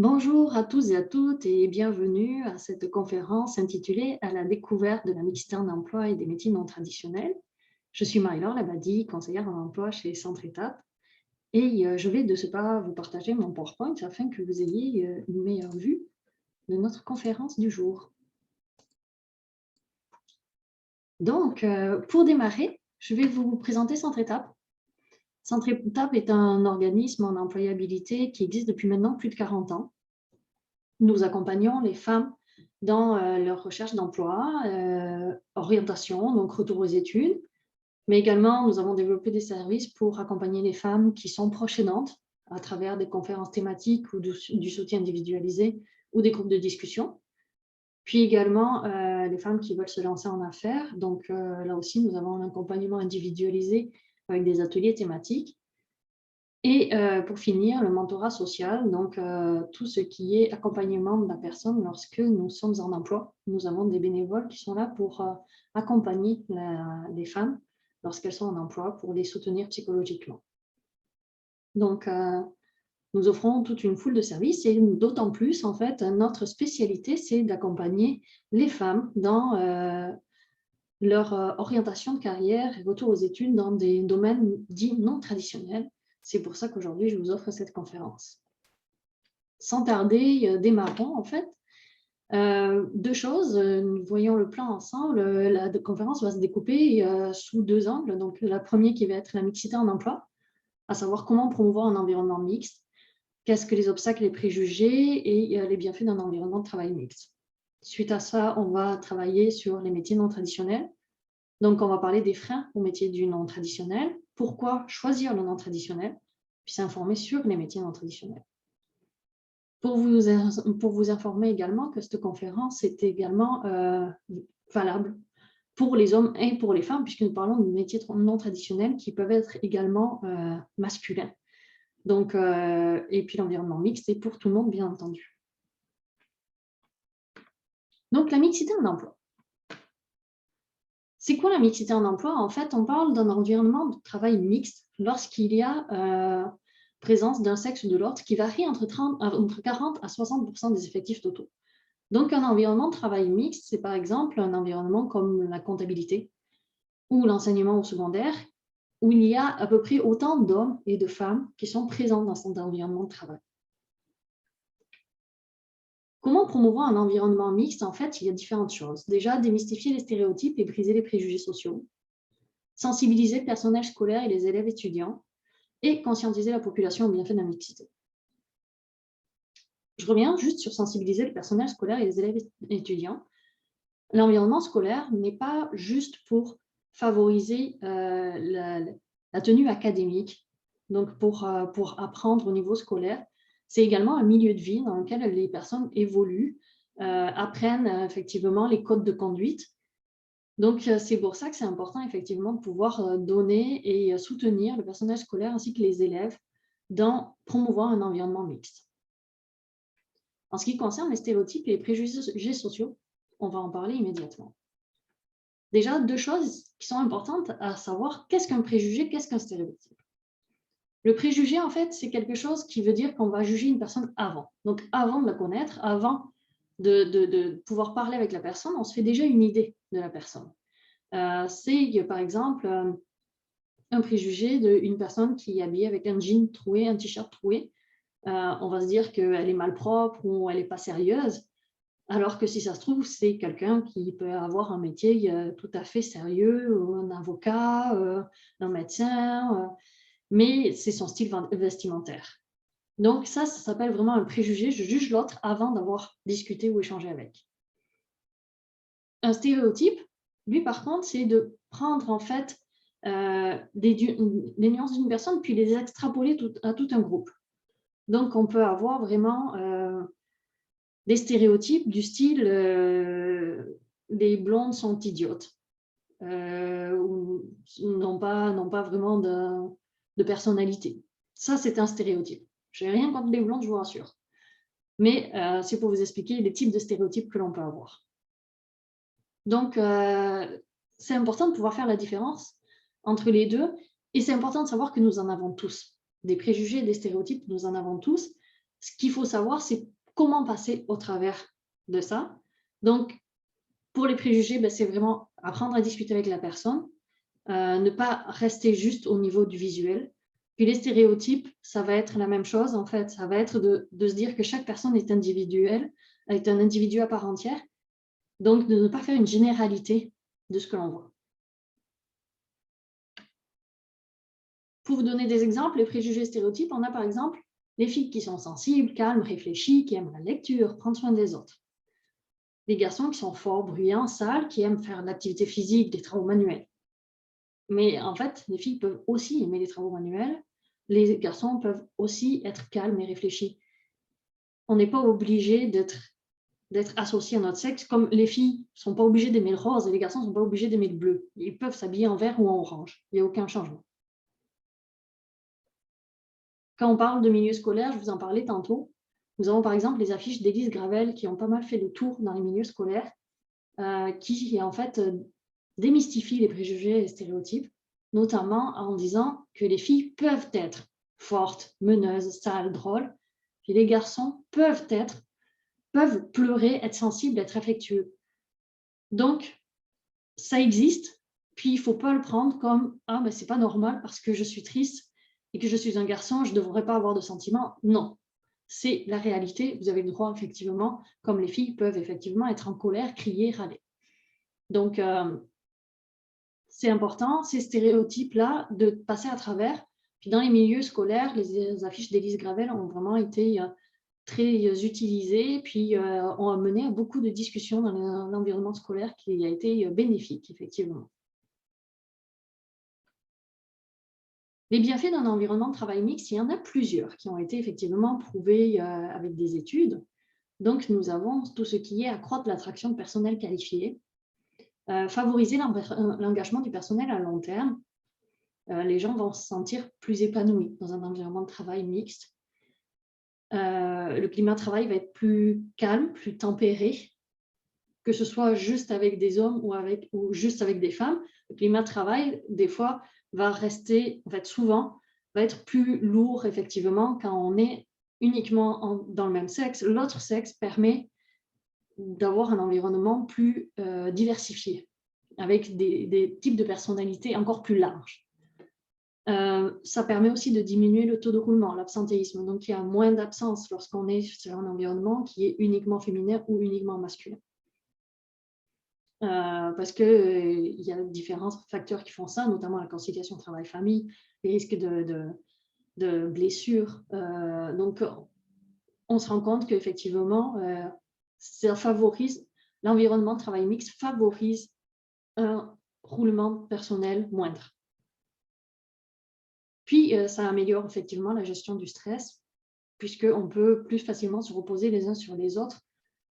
Bonjour à tous et à toutes et bienvenue à cette conférence intitulée « À la découverte de la mixité en emploi et des métiers non traditionnels ». Je suis Marie-Laure Labadie, conseillère en emploi chez Centre Étape et je vais de ce pas vous partager mon PowerPoint afin que vous ayez une meilleure vue de notre conférence du jour. Donc, pour démarrer, je vais vous présenter Centre Étape. Centre Étape est un organisme en employabilité qui existe depuis maintenant plus de 40 ans. Nous accompagnons les femmes dans leur recherche d'emploi, orientation, donc retour aux études, mais également nous avons développé des services pour accompagner les femmes qui sont proches aidantes à travers des conférences thématiques ou du soutien individualisé ou des groupes de discussion. Puis également les femmes qui veulent se lancer en affaires. Donc là aussi, nous avons un accompagnement individualisé avec des ateliers thématiques. Et pour finir, le mentorat social, donc tout ce qui est accompagnement de la personne lorsque nous sommes en emploi. Nous avons des bénévoles qui sont là pour accompagner les femmes lorsqu'elles sont en emploi, pour les soutenir psychologiquement. Donc, nous offrons toute une foule de services et d'autant plus, en fait, notre spécialité, c'est d'accompagner les femmes dans leur orientation de carrière et retour aux études dans des domaines dits non traditionnels. C'est pour ça qu'aujourd'hui, je vous offre cette conférence. Sans tarder, démarrons en fait. Deux choses, nous voyons le plan ensemble. La conférence va se découper sous deux angles. Donc, la première qui va être la mixité en emploi, à savoir comment promouvoir un environnement mixte, qu'est-ce que les obstacles, les préjugés et les bienfaits d'un environnement de travail mixte. Suite à ça, on va travailler sur les métiers non traditionnels. Donc, on va parler des freins au métier du non traditionnel, pourquoi choisir le non traditionnel, puis s'informer sur les métiers non traditionnels. Pour vous informer également que cette conférence est également valable pour les hommes et pour les femmes, puisque nous parlons de métiers non traditionnels qui peuvent être également masculins. Donc, et puis l'environnement mixte est pour tout le monde, bien entendu. Donc, la mixité en emploi. C'est quoi la mixité en emploi? En fait, on parle d'un environnement de travail mixte lorsqu'il y a présence d'un sexe ou de l'autre qui varie entre 40 à 60% des effectifs totaux. Donc, un environnement de travail mixte, c'est par exemple un environnement comme la comptabilité ou l'enseignement au secondaire, où il y a à peu près autant d'hommes et de femmes qui sont présents dans cet environnement de travail. Comment promouvoir un environnement mixte? En fait, il y a différentes choses. Déjà, démystifier les stéréotypes et briser les préjugés sociaux. Sensibiliser le personnel scolaire et les élèves étudiants. Et conscientiser la population au bienfait de la mixité. Je reviens juste sur sensibiliser le personnel scolaire et les élèves étudiants. L'environnement scolaire n'est pas juste pour favoriser la tenue académique, donc pour apprendre au niveau scolaire. C'est également un milieu de vie dans lequel les personnes évoluent, apprennent effectivement les codes de conduite. Donc, c'est pour ça que c'est important effectivement de pouvoir donner et soutenir le personnel scolaire ainsi que les élèves dans promouvoir un environnement mixte. En ce qui concerne les stéréotypes et les préjugés sociaux, on va en parler immédiatement. Déjà, deux choses qui sont importantes à savoir, qu'est-ce qu'un préjugé, qu'est-ce qu'un stéréotype? Le préjugé, en fait, c'est quelque chose qui veut dire qu'on va juger une personne avant. Donc, avant de la connaître, avant de pouvoir parler avec la personne, on se fait déjà une idée de la personne. C'est, par exemple, un préjugé d'une personne qui est habillée avec un jean troué, un t-shirt troué. On va se dire qu'elle est malpropre ou elle n'est pas sérieuse, alors que si ça se trouve, c'est quelqu'un qui peut avoir un métier tout à fait sérieux, un avocat, un médecin, mais c'est son style vestimentaire. Donc ça s'appelle vraiment un préjugé. Je juge l'autre avant d'avoir discuté ou échangé avec. Un stéréotype, lui, par contre, c'est de prendre en fait des nuances d'une personne puis les extrapoler à tout un groupe. Donc, on peut avoir vraiment des stéréotypes du style les blondes sont idiotes ou n'ont pas vraiment de personnalité. Ça, c'est un stéréotype. Je n'ai rien contre les blondes, je vous rassure. Mais c'est pour vous expliquer les types de stéréotypes que l'on peut avoir. Donc, c'est important de pouvoir faire la différence entre les deux. Et c'est important de savoir que nous en avons tous. Des préjugés et des stéréotypes, nous en avons tous. Ce qu'il faut savoir, c'est comment passer au travers de ça. Donc, pour les préjugés, c'est vraiment apprendre à discuter avec la personne, ne pas rester juste au niveau du visuel. Puis les stéréotypes, ça va être la même chose, en fait. Ça va être de se dire que chaque personne est individuelle, est un individu à part entière. Donc, de ne pas faire une généralité de ce que l'on voit. Pour vous donner des exemples, les préjugés stéréotypes, on a par exemple les filles qui sont sensibles, calmes, réfléchies, qui aiment la lecture, prendre soin des autres. Les garçons qui sont forts, bruyants, sales, qui aiment faire de l'activité physique, des travaux manuels. Mais en fait, les filles peuvent aussi aimer les travaux manuels. Les garçons peuvent aussi être calmes et réfléchis. On n'est pas obligé d'être associés à notre sexe, comme les filles ne sont pas obligées d'aimer le rose et les garçons ne sont pas obligés d'aimer le bleu. Ils peuvent s'habiller en vert ou en orange. Il n'y a aucun changement. Quand on parle de milieu scolaire, je vous en parlais tantôt, nous avons par exemple les affiches d'Élise Gravel qui ont pas mal fait le tour dans les milieux scolaires, qui en fait démystifient les préjugés et les stéréotypes, notamment en disant que les filles peuvent être fortes, meneuses, sales, drôles, et les garçons peuvent pleurer, être sensibles, être affectueux. Donc, ça existe, puis il ne faut pas le prendre comme « Ah, c'est pas normal parce que je suis triste et que je suis un garçon, je ne devrais pas avoir de sentiments. » Non, c'est la réalité. Vous avez le droit, effectivement, comme les filles peuvent effectivement être en colère, crier, râler. Donc, c'est important, ces stéréotypes-là, de passer à travers. Puis dans les milieux scolaires, les affiches d'Élise Gravel ont vraiment été très utilisées, puis ont amené à beaucoup de discussions dans l'environnement scolaire qui a été bénéfique, effectivement. Les bienfaits d'un environnement de travail mixte, il y en a plusieurs qui ont été effectivement prouvés avec des études. Donc, nous avons tout ce qui est accroître l'attraction de personnel qualifié, favoriser l'engagement du personnel à long terme. Les gens vont se sentir plus épanouis dans un environnement de travail mixte. Le climat de travail va être plus calme, plus tempéré, que ce soit juste avec des hommes ou juste avec des femmes. Le climat de travail, des fois, va rester, en fait, souvent, va être plus lourd, effectivement, quand on est uniquement dans le même sexe. L'autre sexe permet d'avoir un environnement plus diversifié, avec des types de personnalités encore plus larges. Ça permet aussi de diminuer le taux de roulement, l'absentéisme. Donc, il y a moins d'absence lorsqu'on est sur un environnement qui est uniquement féminin ou uniquement masculin. Parce qu'il y a différents facteurs qui font ça, notamment la conciliation travail-famille, les risques de blessures. Donc, on se rend compte qu'effectivement, ça favorise, l'environnement de travail mixte favorise un roulement personnel moindre. Puis, ça améliore effectivement la gestion du stress, puisqu'on peut plus facilement se reposer les uns sur les autres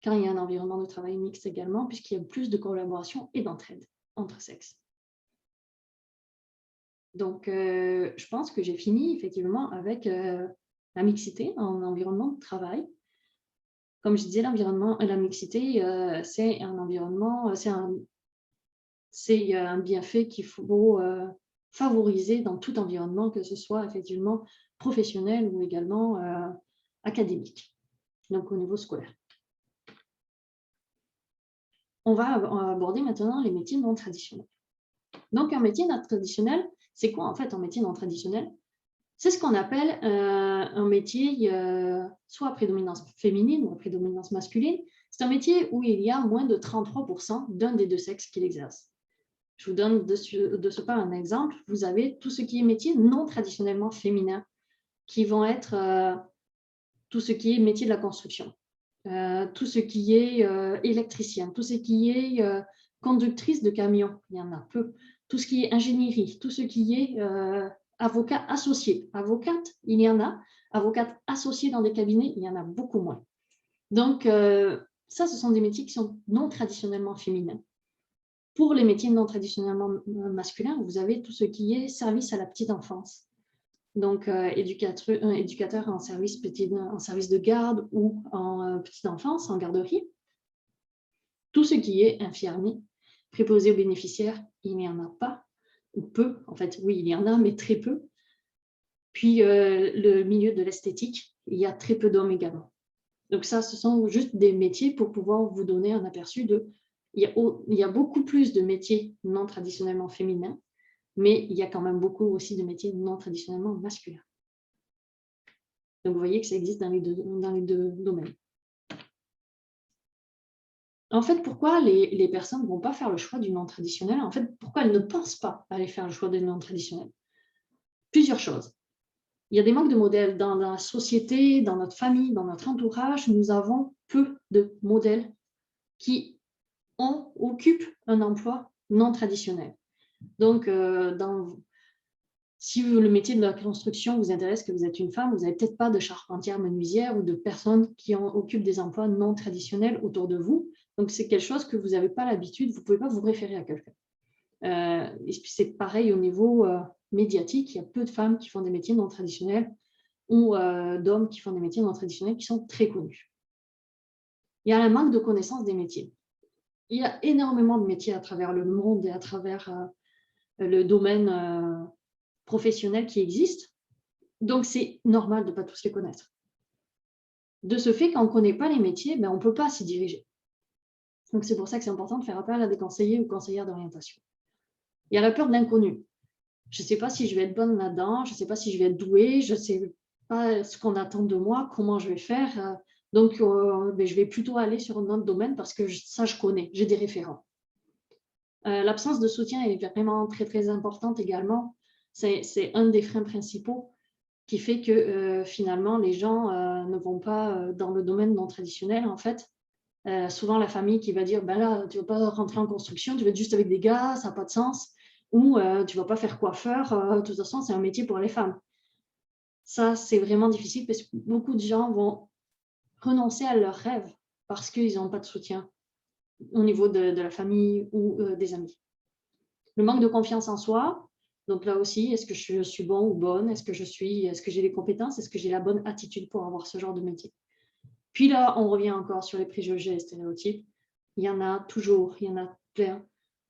quand il y a un environnement de travail mixte également, puisqu'il y a plus de collaboration et d'entraide entre sexes. Donc, je pense que j'ai fini effectivement avec la mixité en environnement de travail. Comme je disais, la mixité, c'est un environnement, c'est un bienfait qu'il faut favoriser dans tout environnement, que ce soit effectivement professionnel ou également académique, donc au niveau scolaire. On va aborder maintenant les métiers non traditionnels. Donc, un métier non traditionnel, c'est quoi en fait un métier non traditionnel? C'est ce qu'on appelle un métier soit à prédominance féminine ou à prédominance masculine. C'est un métier où il y a moins de 33% d'un des deux sexes qui l'exerce. Je vous donne de ce pas un exemple. Vous avez tout ce qui est métier non traditionnellement féminin, qui vont être tout ce qui est métier de la construction, tout ce qui est électricien, tout ce qui est conductrice de camion, il y en a peu, tout ce qui est ingénierie, tout ce qui est avocat associé. Avocate, il y en a. Avocate associée dans des cabinets, il y en a beaucoup moins. Donc, ça, ce sont des métiers qui sont non traditionnellement féminins. Pour les métiers non traditionnellement masculins, vous avez tout ce qui est service à la petite enfance. Donc, éducateur en service de garde ou en petite enfance, en garderie. Tout ce qui est infirmier, préposé aux bénéficiaires, il n'y en a pas, ou peu. En fait, oui, il y en a, mais très peu. Puis, le milieu de l'esthétique, il y a très peu d'hommes également. Donc ça, ce sont juste des métiers pour pouvoir vous donner un aperçu de... Il y a beaucoup plus de métiers non traditionnellement féminins, mais il y a quand même beaucoup aussi de métiers non traditionnellement masculins. Donc, vous voyez que ça existe dans les deux domaines. En fait, pourquoi les personnes ne vont pas faire le choix du non traditionnel? En fait, pourquoi elles ne pensent pas aller faire le choix du non traditionnel? Plusieurs choses. Il y a des manques de modèles dans la société, dans notre famille, dans notre entourage. Nous avons peu de modèles qui occupent un emploi non traditionnel. Donc, si le métier de la construction vous intéresse, que vous êtes une femme, vous n'avez peut-être pas de charpentière menuisière ou de personnes qui occupent des emplois non traditionnels autour de vous. Donc, c'est quelque chose que vous n'avez pas l'habitude, vous ne pouvez pas vous référer à quelqu'un. C'est pareil au niveau médiatique, il y a peu de femmes qui font des métiers non traditionnels ou d'hommes qui font des métiers non traditionnels qui sont très connus. Il y a un manque de connaissance des métiers. Il y a énormément de métiers à travers le monde et à travers le domaine professionnel qui existent. Donc, c'est normal de ne pas tous les connaître. De ce fait, quand on ne connaît pas les métiers, on ne peut pas s'y diriger. Donc, c'est pour ça que c'est important de faire appel à des conseillers ou conseillères d'orientation. Il y a la peur de l'inconnu. Je ne sais pas si je vais être bonne là-dedans, je ne sais pas si je vais être douée, je ne sais pas ce qu'on attend de moi, comment je vais faire. Donc, je vais plutôt aller sur un autre domaine parce que ça, je connais, j'ai des référents. L'absence de soutien est vraiment très, très importante également. C'est un des freins principaux qui fait que finalement, les gens ne vont pas dans le domaine non traditionnel, en fait. Souvent, la famille qui va dire, là, tu ne vas pas rentrer en construction, tu vas être juste avec des gars, ça n'a pas de sens. Ou tu ne vas pas faire coiffeur, de toute façon, c'est un métier pour les femmes. Ça, c'est vraiment difficile parce que beaucoup de gens vont renoncer à leurs rêves parce qu'ils n'ont pas de soutien au niveau de la famille ou des amis. Le manque de confiance en soi. Donc là aussi, est-ce que je suis bon ou bonne? Est-ce que j'ai les compétences? Est-ce que j'ai la bonne attitude pour avoir ce genre de métier? Puis là, on revient encore sur les préjugés et stéréotypes. Il y en a toujours, il y en a plein.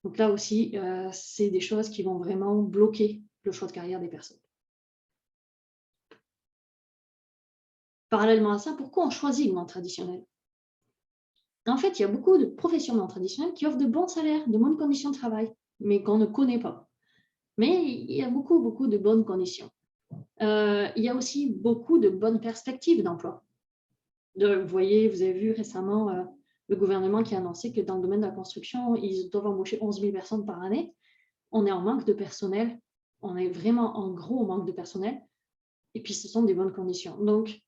Donc là aussi, c'est des choses qui vont vraiment bloquer le choix de carrière des personnes. Parallèlement à ça, pourquoi on choisit le non traditionnel? En fait, il y a beaucoup de professions non traditionnelles qui offrent de bons salaires, de bonnes conditions de travail, mais qu'on ne connaît pas. Mais il y a beaucoup, beaucoup de bonnes conditions. Il y a aussi beaucoup de bonnes perspectives d'emploi. Vous avez vu récemment le gouvernement qui a annoncé que dans le domaine de la construction, ils doivent embaucher 11 000 personnes par année. On est en manque de personnel. On est vraiment en gros manque de personnel. Et puis, ce sont des bonnes conditions. Donc,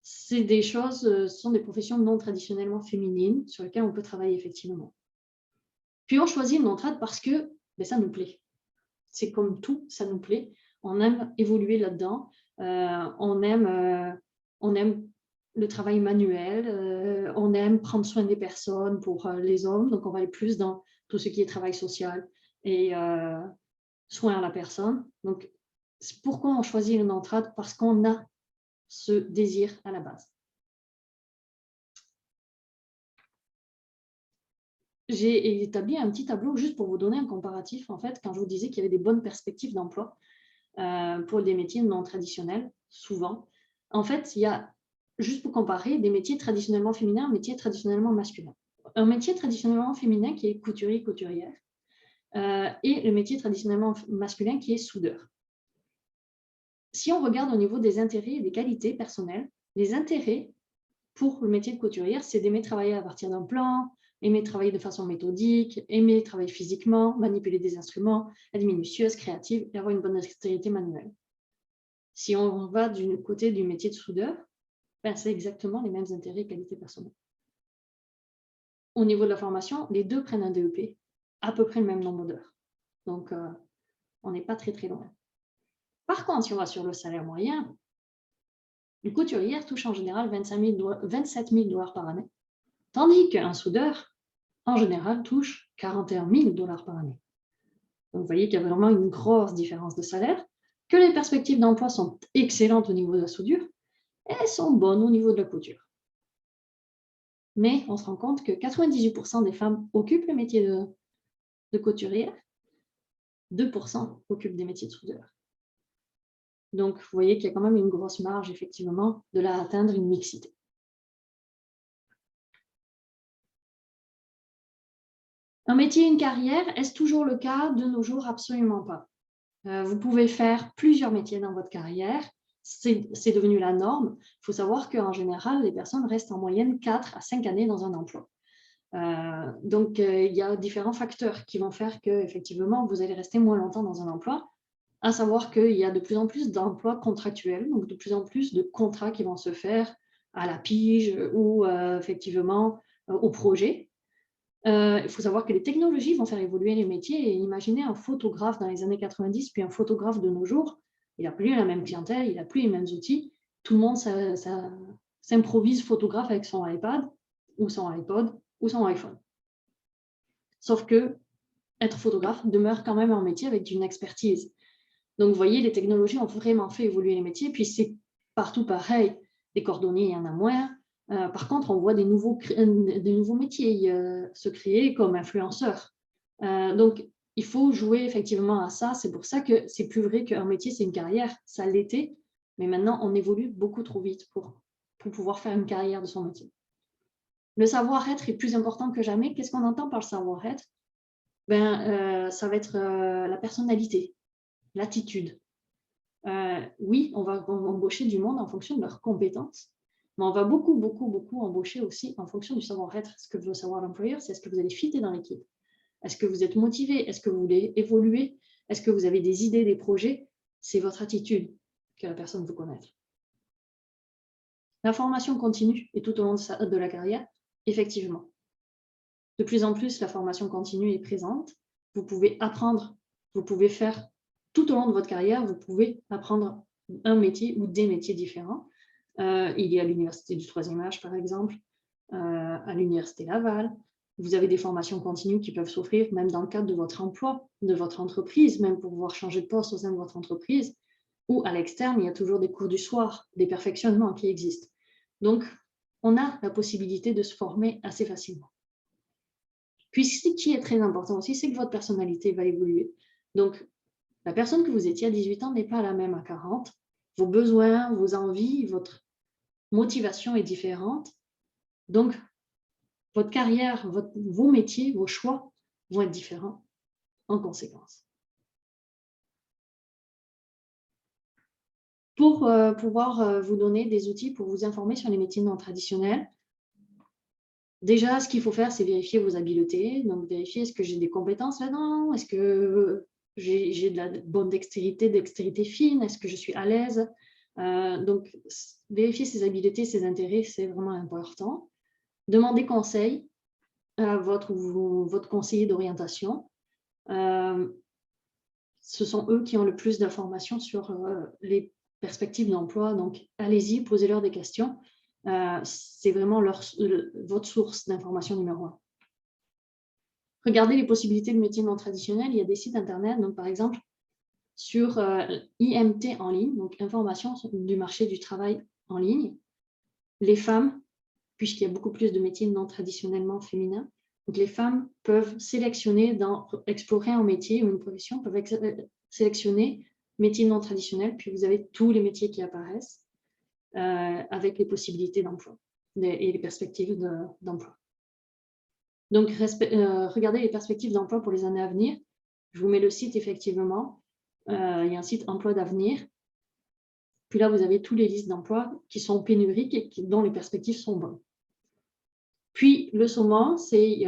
c'est des choses, ce sont des professions non traditionnellement féminines sur lesquelles on peut travailler effectivement. Puis, on choisit le non-trad parce que ça nous plaît. C'est comme tout, ça nous plaît. On aime évoluer là-dedans. On aime le travail manuel. On aime prendre soin des personnes pour les hommes. Donc, on va aller plus dans tout ce qui est travail social et soin à la personne. Donc, c'est pourquoi on choisit le non-trad? Parce qu'on a ce désir à la base. J'ai établi un petit tableau juste pour vous donner un comparatif. En fait, quand je vous disais qu'il y avait des bonnes perspectives d'emploi pour des métiers non traditionnels, souvent, en fait, il y a, juste pour comparer, des métiers traditionnellement féminins, un métier traditionnellement masculin. Un métier traditionnellement féminin qui est couturier, couturière, et le métier traditionnellement masculin qui est soudeur. Si on regarde au niveau des intérêts et des qualités personnelles, les intérêts pour le métier de couturière, c'est d'aimer travailler à partir d'un plan, aimer travailler de façon méthodique, aimer travailler physiquement, manipuler des instruments, être minutieuse, créative et avoir une bonne dextérité manuelle. Si on va du côté du métier de soudeur, c'est exactement les mêmes intérêts et qualités personnelles. Au niveau de la formation, les deux prennent un DEP, à peu près le même nombre d'heures. Donc, on n'est pas très, très loin. Par contre, si on va sur le salaire moyen, une couturière touche en général 27 000 $ par année, tandis qu'un soudeur, en général, touche 41 000 $ par année. Donc, vous voyez qu'il y a vraiment une grosse différence de salaire, que les perspectives d'emploi sont excellentes au niveau de la soudure et elles sont bonnes au niveau de la couture. Mais on se rend compte que 98% des femmes occupent le métier de couturière, 2% occupent des métiers de soudeur. Donc, vous voyez qu'il y a quand même une grosse marge, effectivement, de là atteindre une mixité. Un métier, une carrière, est-ce toujours le cas de nos jours? Absolument pas. Vous pouvez faire plusieurs métiers dans votre carrière. C'est devenu la norme. Il faut savoir qu'en général, les personnes restent en moyenne 4 à 5 années dans un emploi. Donc, il y a différents facteurs qui vont faire qu'effectivement, vous allez rester moins longtemps dans un emploi, à savoir qu'il y a de plus en plus d'emplois contractuels, donc de plus en plus de contrats qui vont se faire à la pige ou effectivement au projet. Il faut savoir que les technologies vont faire évoluer les métiers et imaginez un photographe dans les années 90 puis un photographe de nos jours, il n'a plus la même clientèle, il n'a plus les mêmes outils. Tout le monde s'improvise photographe avec son iPad ou son iPod ou son iPhone. Sauf que être photographe demeure quand même un métier avec une expertise. Donc, vous voyez, les technologies ont vraiment fait évoluer les métiers, puis c'est partout pareil. Les cordonniers, il y en a moins. Par contre, on voit des nouveaux métiers se créer comme influenceurs. Donc, il faut jouer effectivement à ça. C'est pour ça que c'est plus vrai qu'un métier, c'est une carrière. Ça l'était, mais maintenant, on évolue beaucoup trop vite pour pouvoir faire une carrière de son métier. Le savoir-être est plus important que jamais. Qu'est-ce qu'on entend par le savoir-être? Ça va être la personnalité, l'attitude. Oui, on va embaucher du monde en fonction de leurs compétences, mais on va beaucoup embaucher aussi en fonction du savoir-être. Ce que veut savoir l'employeur, c'est est-ce que vous allez fitter dans l'équipe? Est-ce que vous êtes motivé? Est-ce que vous voulez évoluer? Est-ce que vous avez des idées, des projets? C'est votre attitude que la personne veut connaître. La formation continue et tout au long de la carrière, effectivement. De plus en plus, la formation continue est présente. Vous pouvez apprendre, vous pouvez faire tout au long de votre carrière, vous pouvez apprendre un métier ou des métiers différents. Il y a l'Université du troisième âge, par exemple, à l'Université Laval. Vous avez des formations continues qui peuvent s'offrir même dans le cadre de votre emploi, de votre entreprise, même pour pouvoir changer de poste au sein de votre entreprise. Ou à l'externe, il y a toujours des cours du soir, des perfectionnements qui existent. Donc, on a la possibilité de se former assez facilement. Puis, ce qui est très important aussi, c'est que votre personnalité va évoluer. Donc, la personne que vous étiez à 18 ans n'est pas la même à 40. Vos besoins, vos envies, votre motivation est différente. Donc, votre carrière, vos métiers, vos choix vont être différents en conséquence. Pour pouvoir vous donner des outils pour vous informer sur les métiers non traditionnels, déjà, ce qu'il faut faire, c'est vérifier vos habiletés. Donc, vérifier est-ce que j'ai des compétences là-dedans? Est-ce que j'ai de la bonne dextérité fine? Est-ce que je suis à l'aise? Donc, vérifier ses habiletés, ses intérêts, c'est vraiment important. Demandez conseil à votre conseiller d'orientation. Ce sont eux qui ont le plus d'informations sur les perspectives d'emploi. Donc, allez-y, posez-leur des questions. C'est vraiment votre source d'information numéro 1. Regardez les possibilités de métiers non traditionnels. Il y a des sites internet, donc par exemple sur IMT en ligne, donc information du marché du travail en ligne. Les femmes, puisqu'il y a beaucoup plus de métiers non traditionnellement féminins, donc les femmes peuvent sélectionner, explorer un métier ou une profession, peuvent sélectionner métiers non traditionnels, puis vous avez tous les métiers qui apparaissent avec les possibilités d'emploi et les perspectives d'emploi. Donc, regardez les perspectives d'emploi pour les années à venir. Je vous mets le site, effectivement. Il y a un site Emploi d'avenir. Puis là, vous avez toutes les listes d'emplois qui sont pénuriques et dont les perspectives sont bonnes. Puis, le SOMA, c'est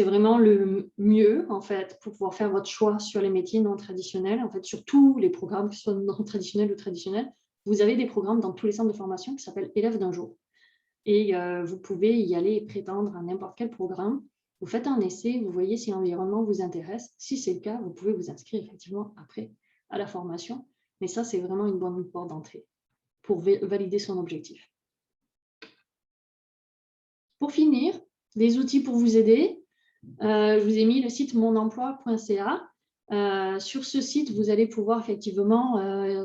vraiment le mieux, en fait, pour pouvoir faire votre choix sur les métiers non traditionnels. En fait, sur tous les programmes, que ce soit non traditionnels ou traditionnels, vous avez des programmes dans tous les centres de formation qui s'appellent Élèves d'un jour. Et vous pouvez y aller et prétendre à n'importe quel programme. Vous faites un essai, vous voyez si l'environnement vous intéresse. Si c'est le cas, vous pouvez vous inscrire effectivement après à la formation. Mais ça, c'est vraiment une bonne porte d'entrée pour valider son objectif. Pour finir, des outils pour vous aider. Je vous ai mis le site monemploi.ca. Sur ce site, vous allez pouvoir effectivement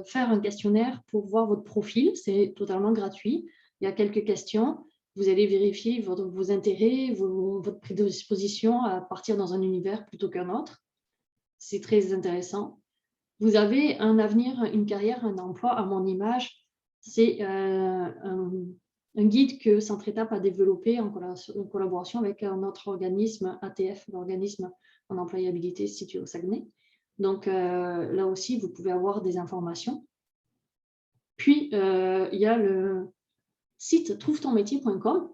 faire un questionnaire pour voir votre profil. C'est totalement gratuit. Il y a quelques questions. Vous allez vérifier vos intérêts, votre prédisposition à partir dans un univers plutôt qu'un autre. C'est très intéressant. vous avez un avenir, une carrière, un emploi à mon image. C'est un guide que Centre-Étape a développé en collaboration avec notre organisme ATF, l'organisme en employabilité situé au Saguenay. Donc là aussi, vous pouvez avoir des informations. Puis, il y a le site trouvetonmétier.com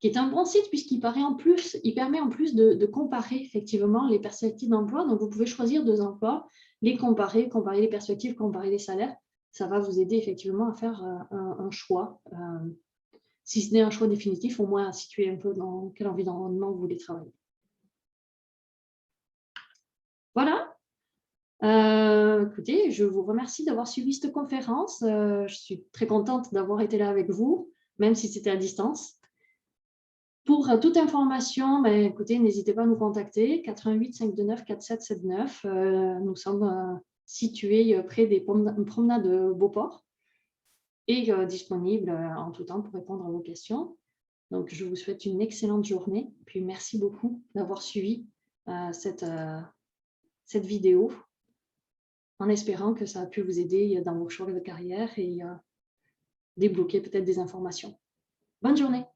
qui est un bon site puisqu'il permet en plus de comparer effectivement les perspectives d'emploi. Donc, vous pouvez choisir 2 emplois, les comparer les perspectives, comparer les salaires. Ça va vous aider effectivement à faire un choix. Si ce n'est un choix définitif, au moins à situer un peu dans quel environnement vous voulez travailler. Voilà. Écoutez, je vous remercie d'avoir suivi cette conférence. Je suis très contente d'avoir été là avec vous, même si c'était à distance. Pour toute information, écoutez, n'hésitez pas à nous contacter, 88 529 4779. Nous sommes situés près des promenades Beauport et disponibles en tout temps pour répondre à vos questions. Donc, je vous souhaite une excellente journée. Puis, merci beaucoup d'avoir suivi cette vidéo, en espérant que ça a pu vous aider dans vos choix de carrière et débloquer peut-être des informations. Bonne journée.